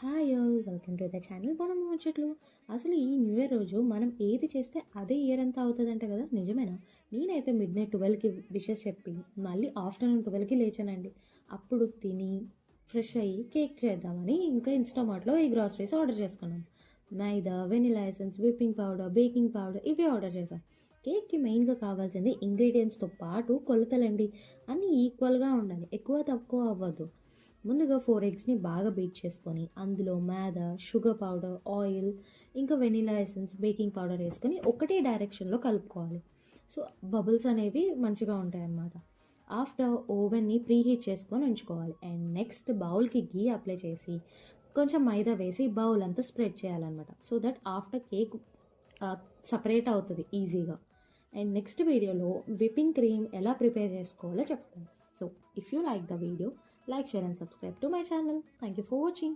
Hi all welcome to the channel మనం ముచ్చట్లు. అసలు ఈ న్యూ ఇయర్ రోజు మనం ఏది చేస్తే అదే ఇయర్ అంతా అవుతుందంట కదా, నిజమేనా? నేనైతే మిడ్ నైట్ 12కి విషెస్ చెప్పి మళ్ళీ ఆఫ్టర్నూన్ 12కి లేచానండి. అప్పుడు తిని ఫ్రెష్ అయ్యి కేక్ చేద్దామని ఇంకా ఇన్స్టామార్ట్లో ఈ గ్రాసరీస్ ఆర్డర్ చేసుకున్నాం. మైదా, vanilla essence, whipping powder, baking powder ఇవి ఆర్డర్ చేసాం. కేక్కి మెయిన్గా కావాల్సింది ఇంగ్రీడియంట్స్తో పాటు కొలతలండి. అన్నీ ఈక్వల్గా ఉండాలి, ఎక్కువ తక్కువ అవ్వద్దు. ముందుగా 4 ఎగ్స్ని బాగా బీట్ చేసుకొని అందులో మైదా, షుగర్ పౌడర్, ఆయిల్, ఇంకా వెనిలా ఎసెన్స్, బేకింగ్ పౌడర్ వేసుకొని ఒకటే డైరెక్షన్లో కలుపుకోవాలి. సో బబుల్స్ అనేవి మంచిగా ఉంటాయి అన్నమాట. ఆఫ్టర్ ఓవెన్ని ప్రీహీట్ చేసుకొని ఉంచుకోవాలి. అండ్ నెక్స్ట్ బౌల్కి గీ అప్లై చేసి కొంచెం మైదా వేసి బౌల్ అంతా స్ప్రెడ్ చేయాలన్నమాట. So that after cake separate అవుతుంది ఈజీగా. అండ్ నెక్స్ట్ వీడియోలో విప్పింగ్ క్రీమ్ ఎలా ప్రిపేర్ చేసుకోవాలో చెప్తాను. So if you like the video, like, share and subscribe to my channel. Thank you for watching.